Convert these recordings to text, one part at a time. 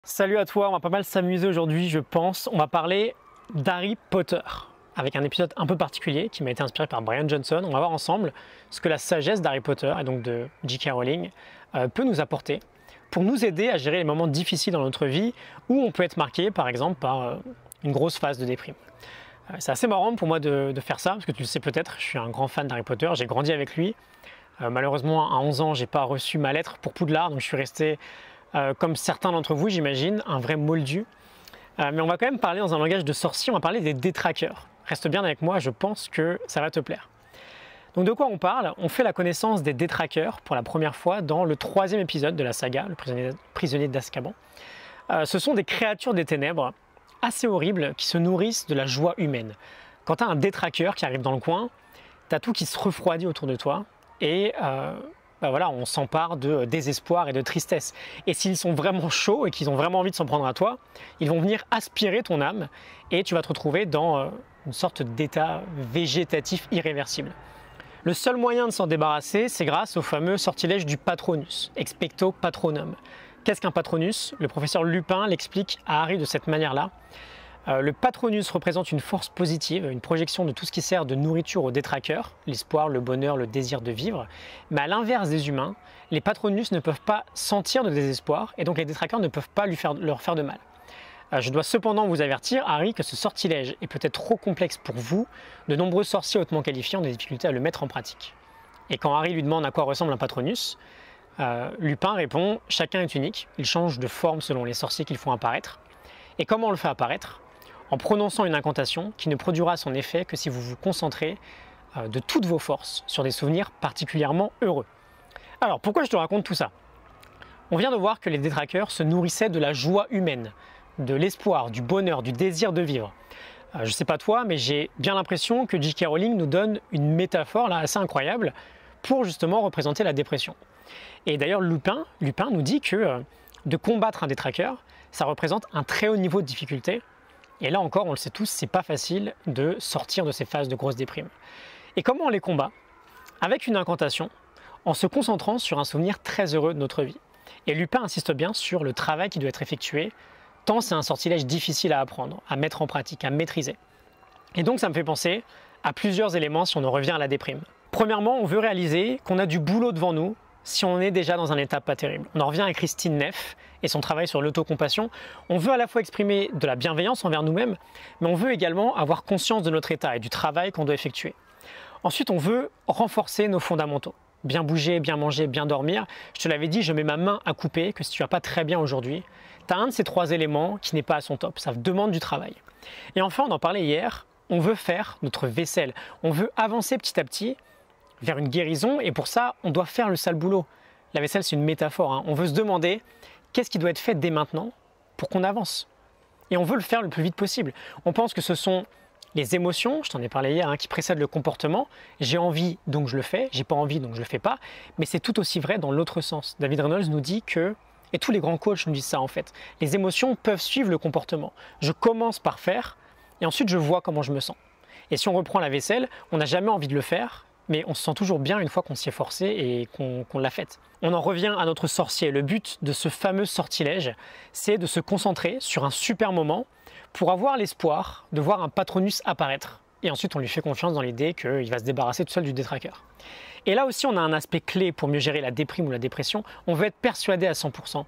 Salut à toi, on va pas mal s'amuser aujourd'hui je pense. On va parler d'Harry Potter avec un épisode un peu particulier qui m'a été inspiré par Bryan Johnson. On va voir ensemble ce que la sagesse d'Harry Potter et donc de J.K. Rowling peut nous apporter pour nous aider à gérer les moments difficiles dans notre vie où on peut être marqué par exemple par une grosse phase de déprime. C'est assez marrant pour moi de faire ça parce que tu le sais peut-être, je suis un grand fan d'Harry Potter, j'ai grandi avec lui. Malheureusement à 11 ans j'ai pas reçu ma lettre pour Poudlard donc je suis resté comme certains d'entre vous, j'imagine, un vrai moldu. Mais on va quand même parler dans un langage de sorcier, on va parler des détraqueurs. Reste bien avec moi, je pense que ça va te plaire. Donc de quoi on parle? On fait la connaissance des détraqueurs pour la première fois dans le 3e épisode de la saga, le prisonnier d'Azkaban. Ce sont des créatures des ténèbres assez horribles qui se nourrissent de la joie humaine. Quand tu as un détraqueur qui arrive dans le coin, tu as tout qui se refroidit autour de toi et voilà, on s'empare de désespoir et de tristesse. Et s'ils sont vraiment chauds et qu'ils ont vraiment envie de s'en prendre à toi, ils vont venir aspirer ton âme et tu vas te retrouver dans une sorte d'état végétatif irréversible. Le seul moyen de s'en débarrasser, c'est grâce au fameux sortilège du Patronus, Expecto Patronum. Qu'est-ce qu'un Patronus? Le professeur Lupin l'explique à Harry de cette manière-là. Le Patronus représente une force positive, une projection de tout ce qui sert de nourriture aux détraqueurs, l'espoir, le bonheur, le désir de vivre. Mais à l'inverse des humains, les Patronus ne peuvent pas sentir de désespoir et donc les détraqueurs ne peuvent pas leur faire de mal. Je dois cependant vous avertir, Harry, que ce sortilège est peut-être trop complexe pour vous. De nombreux sorciers hautement qualifiés ont des difficultés à le mettre en pratique. Et quand Harry lui demande à quoi ressemble un Patronus, Lupin répond « Chacun est unique, il change de forme selon les sorciers qu'ils font apparaître. » Et comment on le fait apparaître? En prononçant une incantation qui ne produira son effet que si vous vous concentrez de toutes vos forces sur des souvenirs particulièrement heureux. Alors, pourquoi je te raconte tout ça? On vient de voir que les détraqueurs se nourrissaient de la joie humaine, de l'espoir, du bonheur, du désir de vivre. Je ne sais pas toi, mais j'ai bien l'impression que J.K. Rowling nous donne une métaphore là, assez incroyable pour justement représenter la dépression. Et d'ailleurs, Lupin nous dit que de combattre un détraqueur, ça représente un très haut niveau de difficulté. Et là encore, on le sait tous, c'est pas facile de sortir de ces phases de grosse déprime. Et comment on les combat? Avec une incantation, en se concentrant sur un souvenir très heureux de notre vie. Et Lupin insiste bien sur le travail qui doit être effectué, tant c'est un sortilège difficile à apprendre, à mettre en pratique, à maîtriser. Et donc ça me fait penser à plusieurs éléments si on en revient à la déprime. Premièrement, on veut réaliser qu'on a du boulot devant nous si on est déjà dans un état pas terrible. On en revient à Christine Neff et son travail sur l'autocompassion. On veut à la fois exprimer de la bienveillance envers nous-mêmes, mais on veut également avoir conscience de notre état et du travail qu'on doit effectuer. Ensuite, on veut renforcer nos fondamentaux. Bien bouger, bien manger, bien dormir. Je te l'avais dit, je mets ma main à couper que si tu vas pas très bien aujourd'hui, tu as un de ces 3 éléments qui n'est pas à son top. Ça demande du travail. Et enfin, on en parlait hier, on veut faire notre vaisselle. On veut avancer petit à petit vers une guérison et pour ça, on doit faire le sale boulot. La vaisselle, c'est une métaphore. On veut se demander qu'est-ce qui doit être fait dès maintenant pour qu'on avance. Et on veut le faire le plus vite possible. On pense que ce sont les émotions, je t'en ai parlé hier, qui précèdent le comportement. J'ai envie, donc je le fais. J'ai pas envie, donc je le fais pas. Mais c'est tout aussi vrai dans l'autre sens. David Reynolds nous dit que, et tous les grands coachs nous disent ça en fait, les émotions peuvent suivre le comportement. Je commence par faire et ensuite je vois comment je me sens. Et si on reprend la vaisselle, on n'a jamais envie de le faire, mais on se sent toujours bien une fois qu'on s'y est forcé et qu'on l'a faite. On en revient à notre sorcier. Le but de ce fameux sortilège, c'est de se concentrer sur un super moment pour avoir l'espoir de voir un Patronus apparaître. Et ensuite, on lui fait confiance dans l'idée qu'il va se débarrasser tout seul du détraqueur. Et là aussi, on a un aspect clé pour mieux gérer la déprime ou la dépression. On veut être persuadé à 100%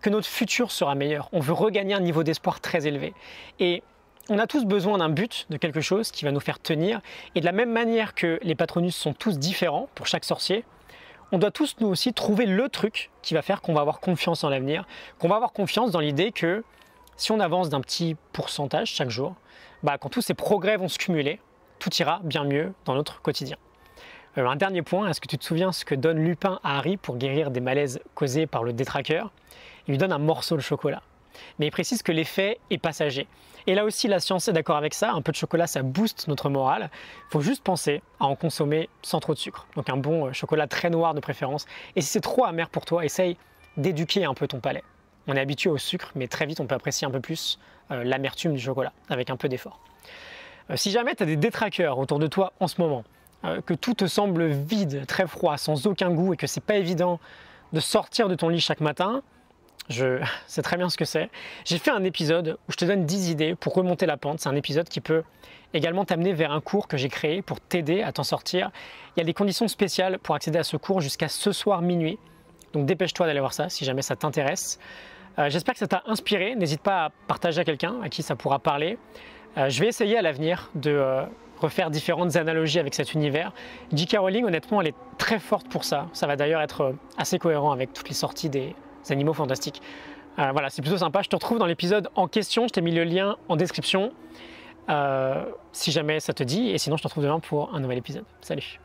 que notre futur sera meilleur. On veut regagner un niveau d'espoir très élevé. Et on a tous besoin d'un but, de quelque chose qui va nous faire tenir. Et de la même manière que les Patronus sont tous différents pour chaque sorcier, on doit tous nous aussi trouver le truc qui va faire qu'on va avoir confiance en l'avenir, qu'on va avoir confiance dans l'idée que si on avance d'un petit pourcentage chaque jour, quand tous ces progrès vont se cumuler, tout ira bien mieux dans notre quotidien. Un dernier point, est-ce que tu te souviens ce que donne Lupin à Harry pour guérir des malaises causés par le détraqueur? Il lui donne un morceau de chocolat. Mais il précise que l'effet est passager. Et là aussi, la science est d'accord avec ça. Un peu de chocolat, ça booste notre morale. Il faut juste penser à en consommer sans trop de sucre. Donc un bon chocolat très noir de préférence. Et si c'est trop amer pour toi, essaye d'éduquer un peu ton palais. On est habitué au sucre, mais très vite, on peut apprécier un peu plus l'amertume du chocolat, avec un peu d'effort. Si jamais tu as des détraqueurs autour de toi en ce moment, que tout te semble vide, très froid, sans aucun goût, et que c'est pas évident de sortir de ton lit chaque matin, je sais très bien ce que c'est. J'ai fait un épisode où je te donne 10 idées pour remonter la pente. C'est un épisode qui peut également t'amener vers un cours que j'ai créé pour t'aider à t'en sortir. Il y a des conditions spéciales pour accéder à ce cours jusqu'à ce soir minuit. Donc dépêche-toi d'aller voir ça si jamais ça t'intéresse. J'espère que ça t'a inspiré. N'hésite pas à partager à quelqu'un à qui ça pourra parler. Je vais essayer à l'avenir de refaire différentes analogies avec cet univers. J.K. Rowling, honnêtement, elle est très forte pour ça. Ça va d'ailleurs être assez cohérent avec toutes les sorties des animaux fantastiques. Voilà, c'est plutôt sympa. Je te retrouve dans l'épisode en question. Je t'ai mis le lien en description si jamais ça te dit. Et sinon, je te retrouve demain pour un nouvel épisode. Salut!